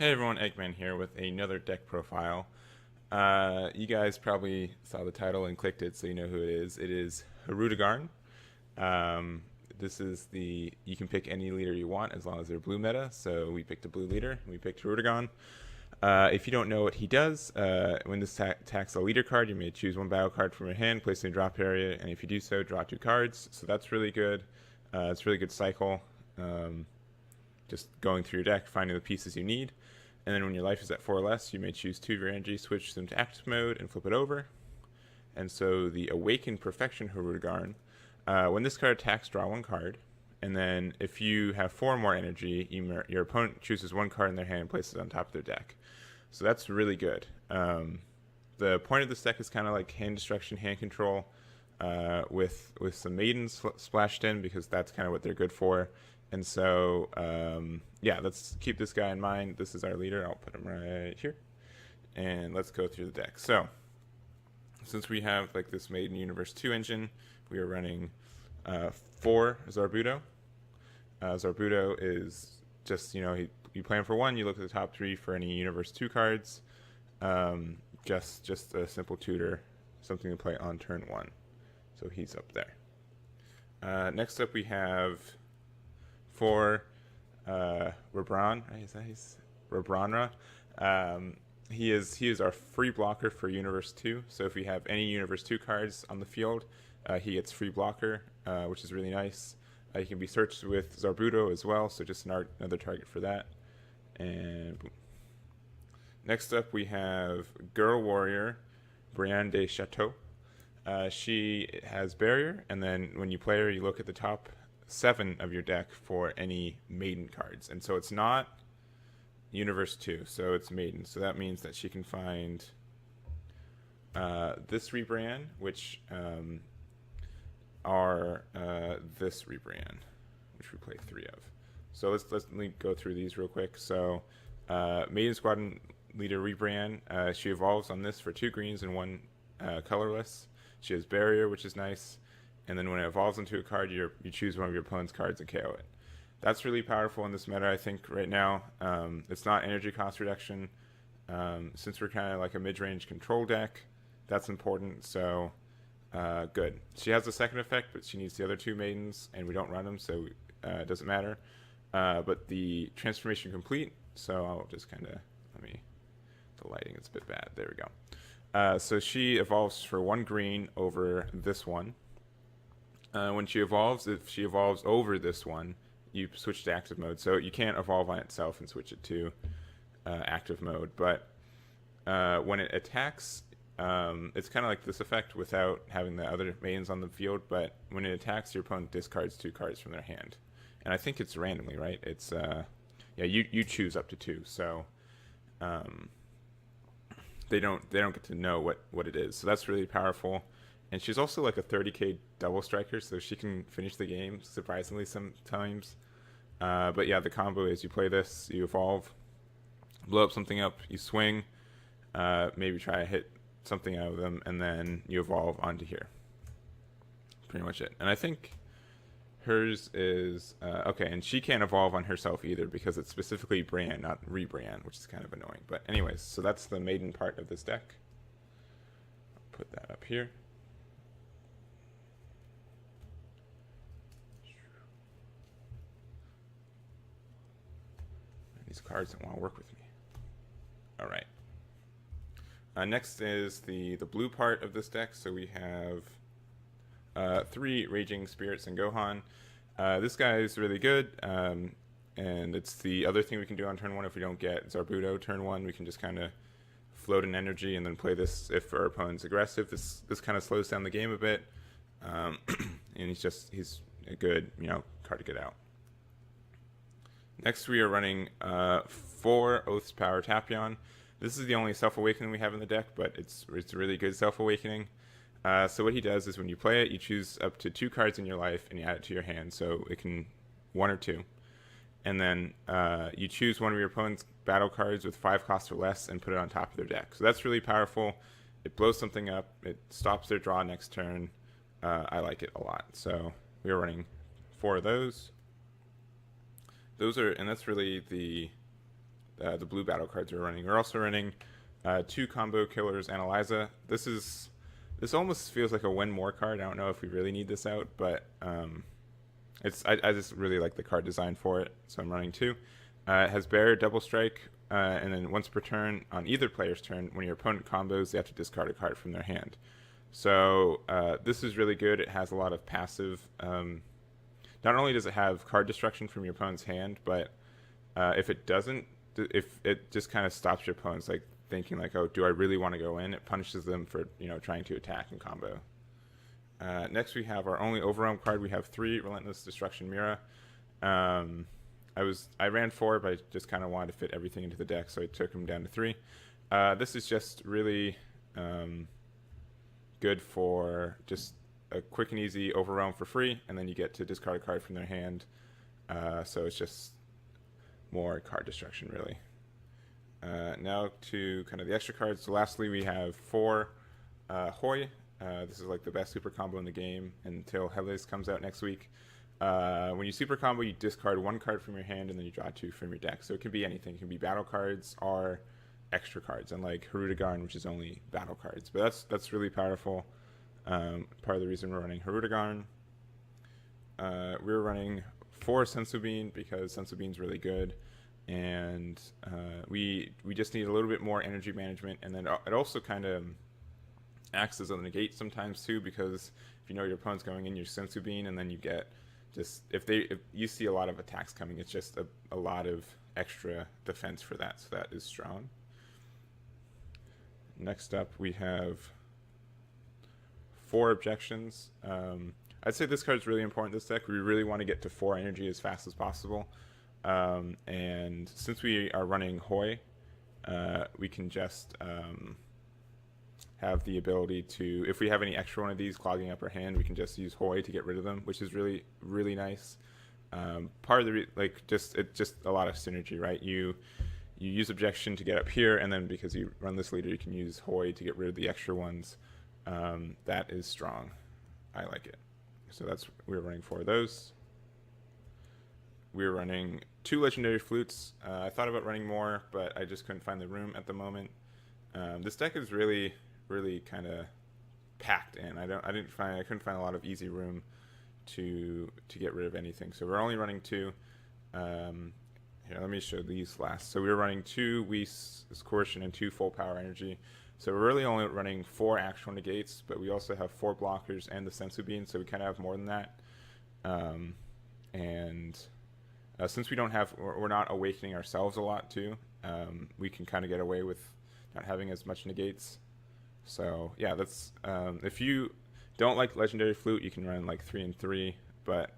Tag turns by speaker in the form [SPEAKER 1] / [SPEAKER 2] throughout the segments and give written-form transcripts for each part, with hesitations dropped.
[SPEAKER 1] Hey everyone, Egman here with another deck profile. You guys probably saw the title and clicked it, so you know who it is. It is Hirudegarn. Um, this is you can pick any leader you want as long as they're blue meta, so we picked a blue leader, we picked Hirudegarn. If you don't know what he does, when this attacks a leader card, you may choose one battle card from your hand, place it in the drop area, and if you do so, draw 2 cards. So that's really good. It's a really good cycle. Just going through your deck, finding the pieces you need. And then when your life is at 4 or less, you may choose 2 of your energy, switch them to active mode, and flip it over. And so the Awakened Perfection Hirudegarn, when this card attacks, draw 1 card. And then if you have 4 more energy, your opponent chooses 1 card in their hand and places it on top of their deck. So that's really good. The point of this deck is kind of like hand destruction, hand control, with some maidens splashed in, because that's kind of what they're good for. And so, yeah, let's keep this guy in mind. This is our leader. I'll put him right here. And let's go through the deck. So, since we have like this Maiden Universe 2 engine, we are running 4 Zarbuto. Zarbuto is just, you play him for 1, you look at the top 3 for any Universe 2 cards. Just a simple tutor, something to play on turn 1. So he's up there. Next up we have for Rabran, right? Is that his Rabranra? He is our free blocker for Universe 2. So if we have any Universe 2 cards on the field, he gets free blocker, which is really nice. He can be searched with Zarbuto as well, so just another target for that. And boom. Next up we have Girl Warrior, Brienne de Chateau. She has Barrier, and then when you play her, you look at the top 7 of your deck for any Maiden cards. And so it's not Universe 2, so it's Maiden. So that means that she can find this rebrand, which are this rebrand, which we play 3 of. So let's go through these real quick. So Maiden Squadron Leader rebrand, she evolves on this for 2 greens and 1 colorless. She has Barrier, which is nice. And then when it evolves into a card, you choose one of your opponent's cards and KO it. That's really powerful in this meta, I think, right now. It's not energy cost reduction. Since we're kind of like a mid-range control deck, that's important, so good. She has a second effect, but she needs the other 2 Maidens, and we don't run them, so it doesn't matter. But the transformation complete, so I'll just kind of, the lighting is a bit bad. There we go. So she evolves for 1 green over this one. When she evolves, if she evolves over this one, you switch to active mode. So you can't evolve on itself and switch it to active mode. But when it attacks, it's kind of like this effect without having the other maidens on the field. But when it attacks, your opponent discards 2 cards from their hand. And I think it's randomly, right? It's yeah, you choose up to 2. So they don't get to know what it is. So that's really powerful. And she's also like a 30k double striker, so she can finish the game surprisingly sometimes. But yeah, the combo is you play this, you evolve, blow up something up, you swing, maybe try to hit something out of them, and then you evolve onto here. Pretty much it. And I think hers is okay, and she can't evolve on herself either because it's specifically brand, not rebrand, which is kind of annoying. But anyways, so that's the maiden part of this deck. I'll put that up here. These cards don't want to work with me. All right. Next is the blue part of this deck. So we have 3 Raging Spirits and Gohan. This guy is really good, and it's the other thing we can do on turn 1 if we don't get Zarbuto turn 1. We can just kind of float an energy and then play this if our opponent's aggressive. This kind of slows down the game a bit, and he's a good card to get out. Next, we are running 4 Oath's Power Tapion. This is the only Self-Awakening we have in the deck, but it's really good Self-Awakening. So what he does is when you play it, you choose up to 2 cards in your life, and you add it to your hand, so it can 1 or 2. And then you choose one of your opponent's battle cards with 5 cost or less and put it on top of their deck. So that's really powerful. It blows something up. It stops their draw next turn. I like it a lot. So we are running 4 of those. And that's really the blue battle cards we're running. We're also running 2 combo killers and Eliza. This almost feels like a win more card. I don't know if we really need this out, but I just really like the card design for it, so I'm running 2. It has Bear, Double Strike, and then once per turn, on either player's turn, when your opponent combos, they have to discard a card from their hand. So this is really good. It has a lot of passive. Not only does it have card destruction from your opponent's hand, but if it doesn't, if it just kind of stops your opponent's like thinking like, oh, do I really want to go in? It punishes them for trying to attack and combo. Next we have our only overwhelm card. We have 3 Relentless Destruction Mira. I ran 4, but I just kind of wanted to fit everything into the deck, so I took them down to 3. This is just really good for just a quick and easy overwhelm for free, and then you get to discard a card from their hand. So it's just more card destruction, really. Now to kind of the extra cards. So lastly, we have 4 Hoi. This is like the best super combo in the game until Helles comes out next week. When you super combo, you discard 1 card from your hand and then you draw 2 from your deck. So it can be anything. It can be battle cards or extra cards, unlike Hirudegarn, which is only battle cards. But that's really powerful. Part of the reason we're running Hirudegarn. We're running 4 Sensu Bean because Sensu Bean's really good, and we just need a little bit more energy management, and then it also kind of acts as a negate sometimes too, because if you know your opponent's going in your Sensu Bean, and then you get just if you see a lot of attacks coming, it's just a lot of extra defense for that, so that is strong. Next up we have 4 objections. I'd say this card is really important in this deck. We really want to get to 4 energy as fast as possible. And since we are running Hoi, we can just have the ability to, if we have any extra one of these clogging up our hand, we can just use Hoi to get rid of them, which is really, really nice. Part of the, it's just a lot of synergy, right? You use objection to get up here, and then because you run this leader, you can use Hoi to get rid of the extra ones. That is strong. I like it. So we're running 4 of those. We're running 2 Legendary Flutes. I thought about running more, but I just couldn't find the room at the moment. This deck is really, really kind of packed in. I couldn't find a lot of easy room to get rid of anything. So we're only running 2. Here, let me show these last. So we're running 2 Whis Coercion and 2 Full Power Energy. So we're really only running 4 actual negates, but we also have 4 blockers and the Sensu Bean, so we kind of have more than that. Since we're not awakening ourselves a lot too, we can kind of get away with not having as much negates. So yeah, that's if you don't like Legendary Flute, you can run like 3 and 3, but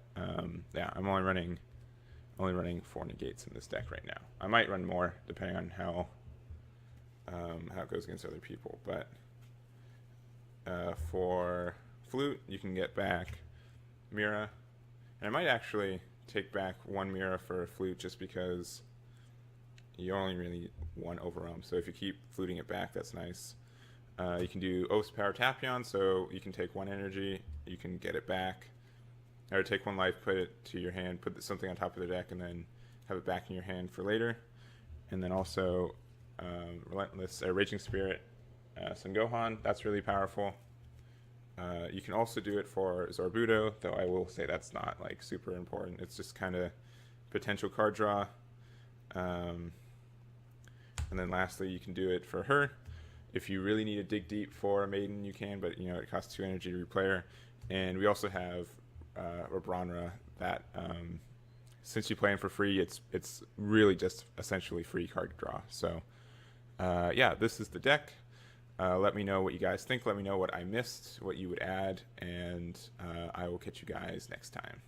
[SPEAKER 1] yeah, I'm only running 4 negates in this deck right now. I might run more depending on how it goes against other people, but for Flute, you can get back Mira, and I might actually take back 1 Mira for a Flute just because you only really need 1 overwhelm, so if you keep fluting it back, that's nice. You can do Oath's Power Tapion, so you can take 1 energy, you can get it back, or take 1 life, put it to your hand, put something on top of the deck, and then have it back in your hand for later. And then also Relentless Raging Spirit, Son Gohan, that's really powerful. You can also do it for Zorbudo, though I will say that's not like super important. It's just kind of potential card draw. And then lastly, you can do it for her. If you really need to dig deep for a Maiden, you can, but it costs 2 energy to replay her. And we also have Rabranra that since you play him for free, it's really just essentially free card draw. So yeah, this is the deck. Let me know what you guys think. Let me know what I missed, what you would add, and I will catch you guys next time.